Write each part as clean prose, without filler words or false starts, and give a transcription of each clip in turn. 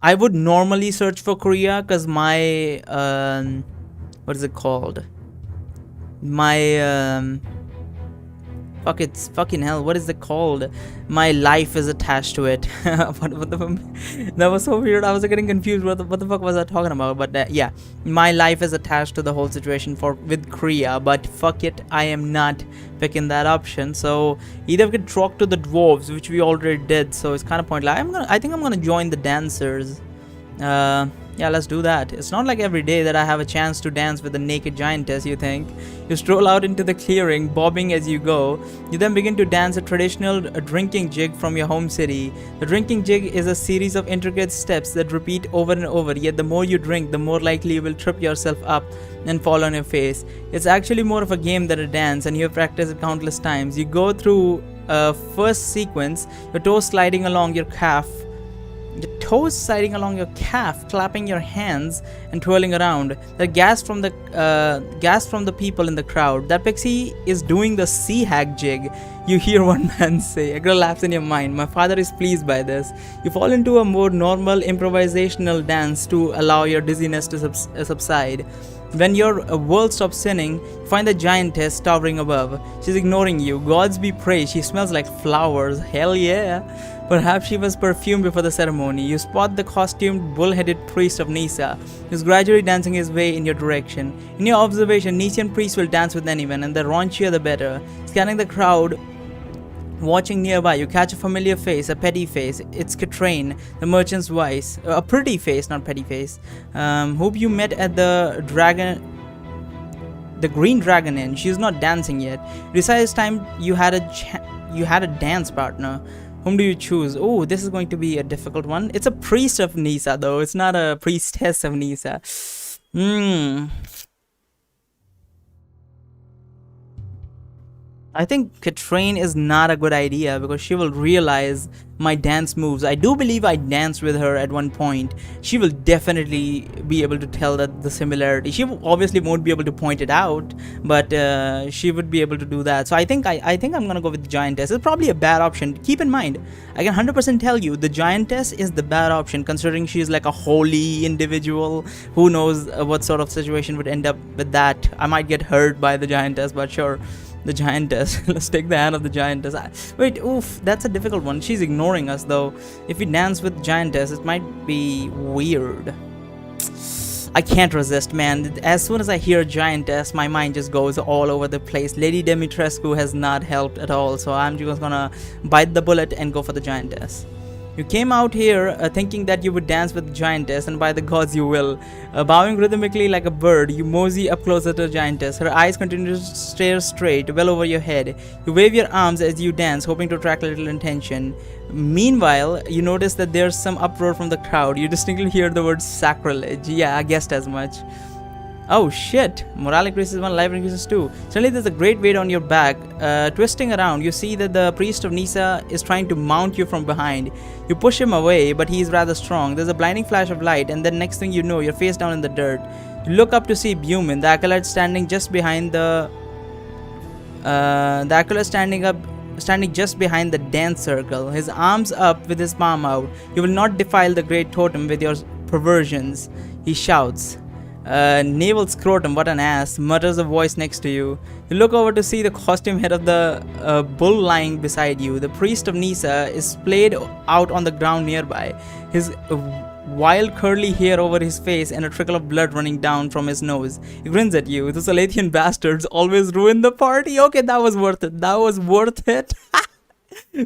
I would normally search for Korea because my what is it called? My fuck, it's fucking hell. What is it called? My life is attached to it. What the that was so weird. I was getting confused. What the fuck was I talking about? But yeah, my life is attached to the whole situation for with Korea. But fuck it, I am not picking that option. So either we could talk to the dwarves, which we already did. So it's kind of pointless. I think I'm gonna join the dancers. Yeah, let's do that. It's not like every day that I have a chance to dance with a naked giantess, you think. You stroll out into the clearing, bobbing as you go. You then begin to dance a traditional drinking jig from your home city. The drinking jig is a series of intricate steps that repeat over and over, yet the more you drink, the more likely you will trip yourself up and fall on your face. It's actually more of a game than a dance, and you have practiced it countless times. You go through a first sequence, your toes sliding along your calf, clapping your hands and twirling around. The gas from the people in the crowd. That pixie is doing the sea hag jig. You hear one man say. A girl laughs in your mind. My father is pleased by this. You fall into a more normal improvisational dance to allow your dizziness to subside. When your world stops sinning, you find the giantess towering above. She's ignoring you. Gods be praised. She smells like flowers. Hell yeah. Perhaps she was perfumed before the ceremony. You spot the costumed, bull-headed priest of Nisa, who's gradually dancing his way in your direction. In your observation, Nisian priests will dance with anyone, and the raunchier the better. Scanning the crowd, watching nearby, you catch a familiar face, a petty face. It's Katrine, the merchant's wife. A pretty face, not petty face. Whom you met at the Green Dragon Inn. She's not dancing yet. You decide it's time you had a dance partner. Whom do you choose? Oh, this is going to be a difficult one. It's a priest of Nisa, though. It's not a priestess of Nisa. I think Katrine is not a good idea because she will realize my dance moves. I do believe I danced with her at one point. She will definitely be able to tell that the similarity. She obviously won't be able to point it out, but she would be able to do that. So I think I'm gonna go with the giantess. It's probably a bad option. Keep in mind, I can 100% tell you the giantess is the bad option, considering she's like a holy individual. Who knows what sort of situation would end up with that? I might get hurt by the giantess, but sure. The giantess. Let's take the hand of the giantess. Wait, oof, that's a difficult one. She's ignoring us though. If we dance with giantess, it might be weird. I can't resist, man. As soon as I hear giantess, my mind just goes all over the place. Lady Dimitrescu has not helped at all, so I'm just gonna bite the bullet and go for the giantess. You came out here thinking that you would dance with the giantess, and by the gods you will. Bowing rhythmically like a bird, you mosey up closer to the giantess. Her eyes continue to stare straight, well over your head. You wave your arms as you dance, hoping to attract a little attention. Meanwhile, you notice that there's some uproar from the crowd. You distinctly hear the word sacrilege. Yeah, I guessed as much. Oh shit, morale increases 1, life increases 2. Suddenly there's a great weight on your back. Twisting around, you see that the priest of Nisa is trying to mount you from behind. You push him away, but he's rather strong. There's a blinding flash of light, and then next thing you know, you're face down in the dirt. You look up to see Buman, the acolyte standing just behind the standing just behind the dance circle, his arms up with his palm out. You will not defile the great totem with your perversions, he shouts. Naval scrotum, what an ass, mutters a voice next to you. You look over to see the costume head of the bull lying beside you. The priest of Nisa is splayed out on the ground nearby, his wild curly hair over his face and a trickle of blood running down from his nose. He grins at you. The Salathian bastards always ruin the party. Okay, that was worth it. That was worth it.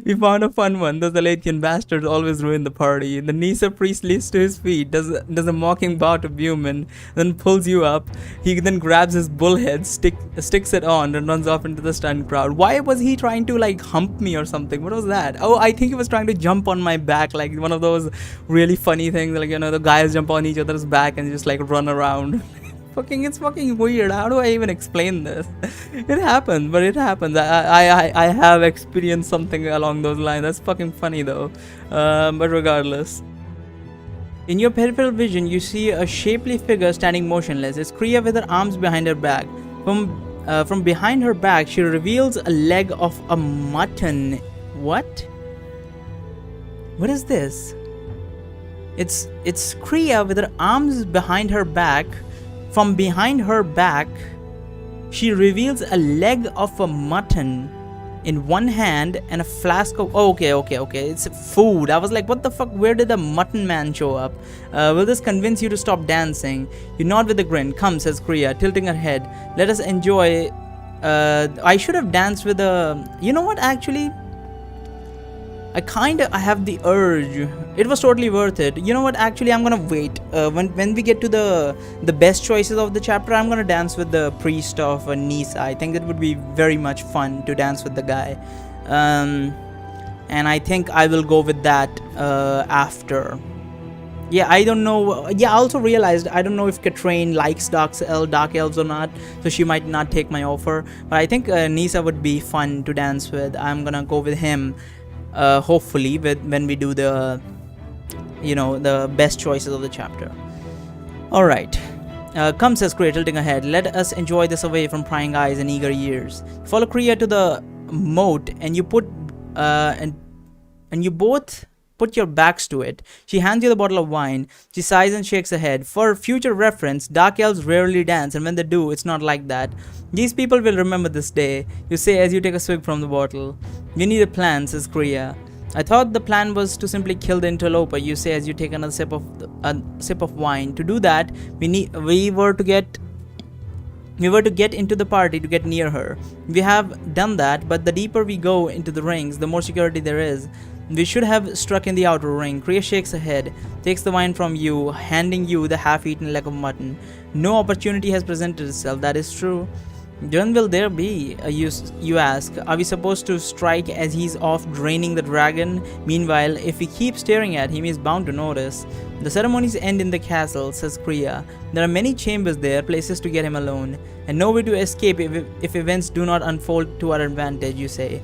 We found a fun one. The Salathian bastards always ruin the party. The Nisa priest leaps to his feet, does a mocking bow to Buman, then pulls you up. He then grabs his bullhead, sticks it on, and runs off into the stunned crowd. Why was he trying to like hump me or something? What was that? Oh, I think he was trying to jump on my back, like one of those really funny things, like, you know, the guys jump on each other's back and just like run around. It's fucking weird. How do I even explain this? It happens, but it happens. I have experienced something along those lines. That's fucking funny though. But regardless. In your peripheral vision, you see a shapely figure standing motionless. It's Kriya with her arms behind her back. From behind her back, she reveals a leg of a mutton. What? What is this? It's Kriya with her arms behind her back. From behind her back, she reveals a leg of a mutton in one hand and a flask of. Oh, okay. It's food. I was like, what the fuck? Where did the mutton man show up? Will this convince you to stop dancing? You nod with a grin. Come, says Kriya, tilting her head. Let us enjoy. I should have danced with a. You know what? Actually, I have the urge. It was totally worth it. You know what? Actually, I'm gonna wait. When we get to the best choices of the chapter, I'm gonna dance with the priest of Nisa. I think it would be very much fun to dance with the guy, and I think I will go with that after. Yeah, I don't know. Yeah, I also realized I don't know if Katrine likes dark elves or not, so she might not take my offer. But I think Nisa would be fun to dance with. I'm gonna go with him. Hopefully when we do the the best choices of the chapter. All right, come, says Kriya, tilting her head. Let us enjoy this away from prying eyes and eager ears. Follow Kriya to the moat, and you both put your backs to it. She hands you the bottle of wine. She sighs and shakes her head. For future reference, dark elves rarely dance, and when they do, it's not like that. These people will remember this day, you say as you take a swig from the bottle. We need a plan, says Kriya. I thought the plan was to simply kill the interloper, you say as you take another sip of wine. To do that, we were to get into the party to get near her. We have done that, but the deeper we go into the rings, the more security there is. We should have struck in the outer ring. Kriya shakes her head, takes the wine from you, handing you the half-eaten leg of mutton. No opportunity has presented itself, that is true. When will there be? You ask. Are we supposed to strike as he's off draining the dragon? Meanwhile, if we keep staring at him, he's bound to notice. The ceremonies end in the castle, says Kriya. There are many chambers there, places to get him alone, and no way to escape if events do not unfold to our advantage, you say.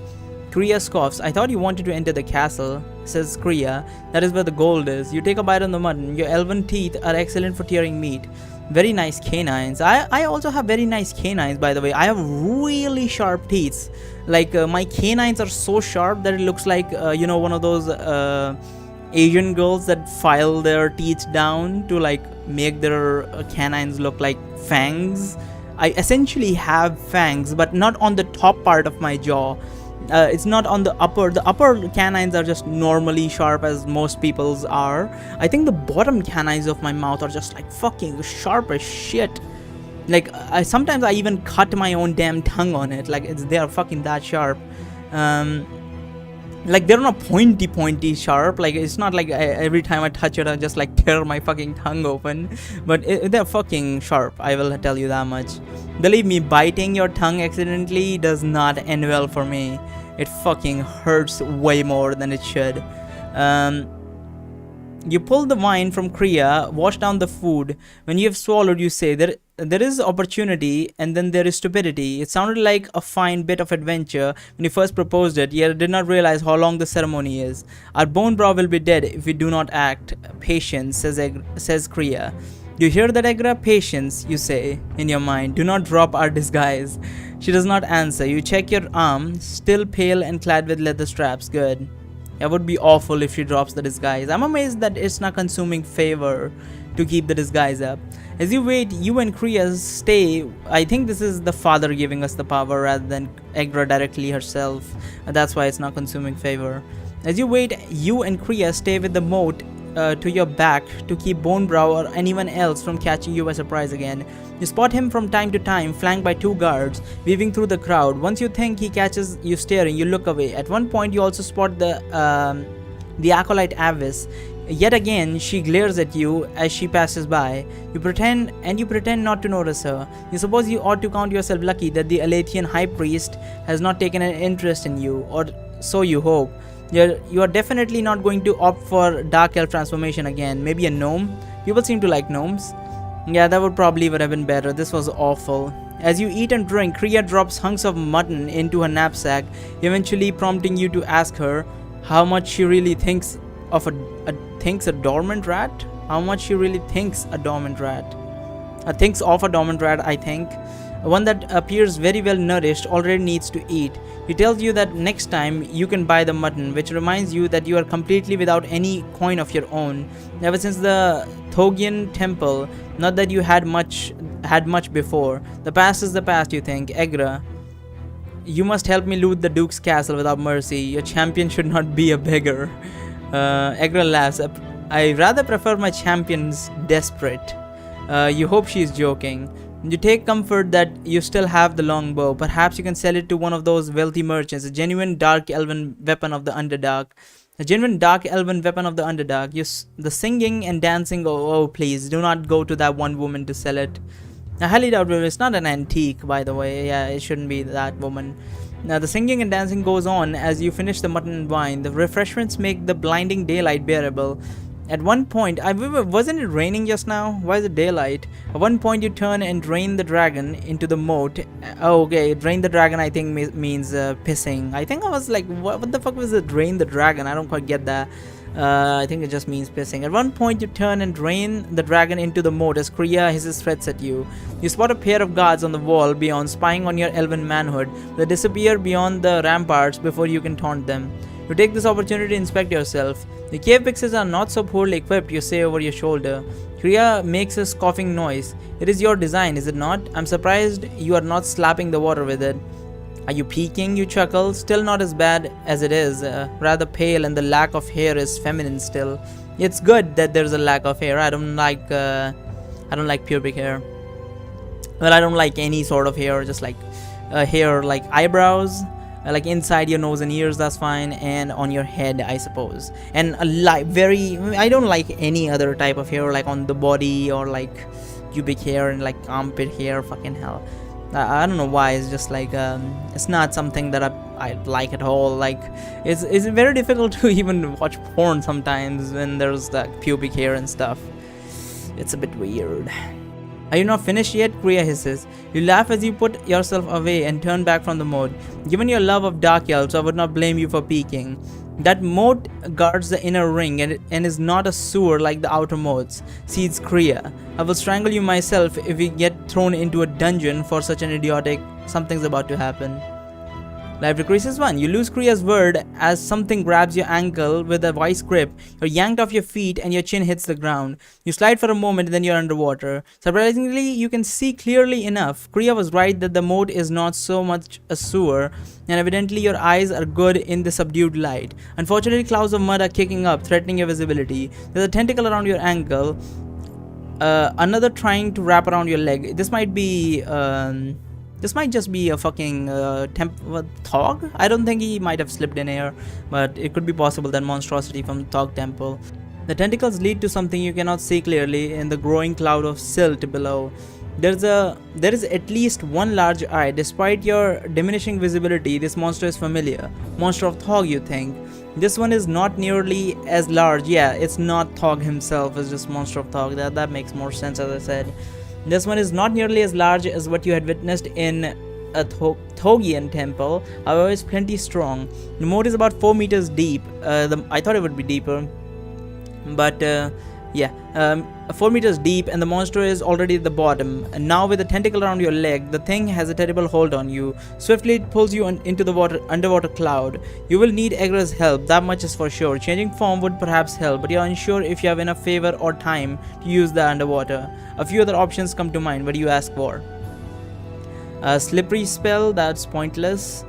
Kriya scoffs. I thought you wanted to enter the castle, says Kriya. That is where the gold is. You take a bite on the mutton. Your elven teeth are excellent for tearing meat. Very nice canines. I also have very nice canines, by the way. I have really sharp teeth. Like my canines are so sharp that it looks like one of those Asian girls that file their teeth down to like make their canines look like fangs. I essentially have fangs, but not on the top part of my jaw. It's not on the upper. The upper canines are just normally sharp as most people's are. I think the bottom canines of my mouth are just like fucking sharp as shit. Like sometimes I even cut my own damn tongue on it. Like they are fucking that sharp. Like they're not pointy sharp. Like it's not like every time I touch it I just like tear my fucking tongue open. But they're fucking sharp, I will tell you that much. Believe me, biting your tongue accidentally does not end well for me. It fucking hurts way more than it should. You pull the wine from Kriya, wash down the food. When you have swallowed, you say, there is opportunity and then there is stupidity. It sounded like a fine bit of adventure when you first proposed it, yet I did not realize how long the ceremony is. Our bone brow will be dead if we do not act. Patience, says Kriya. You hear that, Agra? Patience, you say in your mind. Do not drop our disguise. She does not answer. You check your arm, still pale and clad with leather straps. Good. It would be awful if she drops the disguise. I'm amazed that it's not consuming favor to keep the disguise up. As you wait, you and Kriya stay. I think this is the father giving us the power rather than Agra directly herself. That's why it's not consuming favor. As you wait, you and Kriya stay with the moat to your back to keep Bonebrow or anyone else from catching you by surprise again. You spot him from time to time, flanked by two guards, weaving through the crowd. Once you think he catches you staring, you look away. At one point, you also spot the acolyte Avis. Yet again, she glares at you as she passes by. You pretend not to notice her. You suppose you ought to count yourself lucky that the Alathian high priest has not taken an interest in you, or so you hope. You are definitely not going to opt for dark elf transformation again. Maybe a gnome? People seem to like gnomes. Yeah, that would have been better. This was awful. As you eat and drink, Kriya drops hunks of mutton into her knapsack, eventually prompting you to ask her how much she really thinks of a dormant rat? How much she really thinks a dormant rat? Thinks of a dormant rat, I think. One that appears very well nourished already needs to eat. He tells you that next time you can buy the mutton, which reminds you that you are completely without any coin of your own. Ever since the Thogian temple, not that you had much before. The past is the past, you think. Egra, you must help me loot the Duke's castle without mercy. Your champion should not be a beggar. Egra laughs. I rather prefer my champions desperate. You hope she is joking. You take comfort that you still have the longbow. Perhaps you can sell it to one of those wealthy merchants, a genuine dark elven weapon of the Underdark. A genuine dark elven weapon of the Underdark. The singing and dancing, oh, please, do not go to that one woman to sell it. I highly doubt it. It's not an antique, by the way. Yeah, it shouldn't be that woman. Now, the singing and dancing goes on as you finish the mutton and wine. The refreshments make the blinding daylight bearable. At one point, wasn't it raining just now? Why is it daylight? At one point, you turn and drain the dragon into the moat. Oh, okay, drain the dragon I think means pissing. I think I was like, what the fuck was it? Drain the dragon? I don't quite get that. I think it just means pissing. At one point, you turn and drain the dragon into the moat as Kriya hisses threats at you. You spot a pair of guards on the wall beyond, spying on your elven manhood. They disappear beyond the ramparts before you can taunt them. You take this opportunity to inspect yourself. The cave pixels are not so poorly equipped, you say over your shoulder. Kriya makes a scoffing noise. It is your design, is it not? I'm surprised you are not slapping the water with it. Are you peeking? You chuckle. Still not as bad as it is. Rather pale, and the lack of hair is feminine still. It's good that there's a lack of hair. I don't like pubic hair. Well, I don't like any sort of hair. Just like hair, like eyebrows, like inside your nose and ears. That's fine, and on your head, I suppose. And I don't like any other type of hair, like on the body or like pubic hair and like armpit hair. Fucking hell. I don't know why. It's just like it's not something that I like at all. Like it's very difficult to even watch porn sometimes when there's like pubic hair and stuff. It's a bit weird. Are you not finished yet? Kriya hisses. You laugh as you put yourself away and turn back from the moat. Given your love of dark elves, I would not blame you for peeking. That moat guards the inner ring and is not a sewer like the outer moats, seeds Kriya. I will strangle you myself if we get thrown into a dungeon for such an idiotic. Something's about to happen. Life decreases 1. You lose Kriya's word as something grabs your ankle with a vice grip. You're yanked off your feet and your chin hits the ground. You slide for a moment, then you're underwater. Surprisingly, you can see clearly enough. Kriya was right that the moat is not so much a sewer, and evidently your eyes are good in the subdued light. Unfortunately, clouds of mud are kicking up, threatening your visibility. There's a tentacle around your ankle. Another trying to wrap around your leg. This might just be a fucking Thog? I don't think he might have slipped in here, but it could be possible that monstrosity from Thog Temple. The tentacles lead to something you cannot see clearly in the growing cloud of silt below. There is at least one large eye. Despite your diminishing visibility, this monster is familiar. Monster of Thog, you think. This one is not nearly as large. Yeah, it's not Thog himself, it's just Monster of Thog. That makes more sense, as I said. This one is not nearly as large as what you had witnessed in a Thogian temple, however it's plenty strong. The moat is about 4 meters deep. I thought it would be deeper, but 4 meters deep, and the monster is already at the bottom. And now with a tentacle around your leg, the thing has a terrible hold on you. Swiftly it pulls you into the underwater cloud. You will need Egra's help, that much is for sure. Changing form would perhaps help, but you're unsure if you have enough favor or time to use the underwater. A few other options come to mind. What do you ask for? A slippery spell, that's pointless.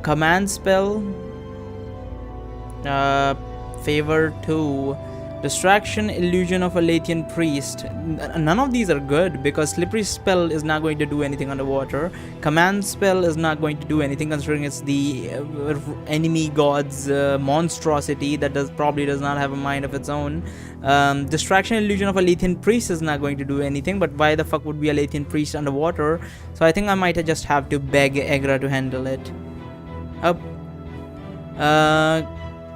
Command spell. Favor 2. Distraction, illusion of a Lathian priest. None of these are good because slippery spell is not going to do anything underwater. Command spell is not going to do anything considering it's the enemy god's monstrosity that probably does not have a mind of its own. Distraction, illusion of a Lathian priest is not going to do anything, but why the fuck would be a Lathian priest underwater? So I think I might just have to beg Egra to handle it.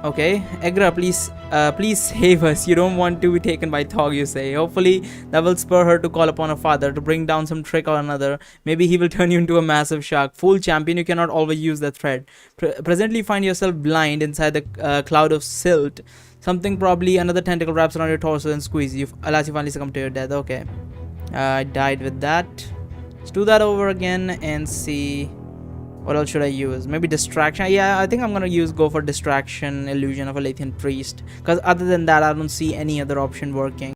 Okay, Egra, please save us. You don't want to be taken by Thog, you say. Hopefully, that will spur her to call upon her father to bring down some trick or another. Maybe he will turn you into a massive shark. Fool champion, you cannot always use that thread. Presently, find yourself blind inside the cloud of silt. Something, probably another tentacle, wraps around your torso and squeezes you, unless you finally succumb to your death. Okay. I died with that. Let's do that over again and see what else should I use. Maybe distraction. Yeah, I think I'm gonna go for distraction illusion of a Lathian priest, because other than that I don't see any other option working.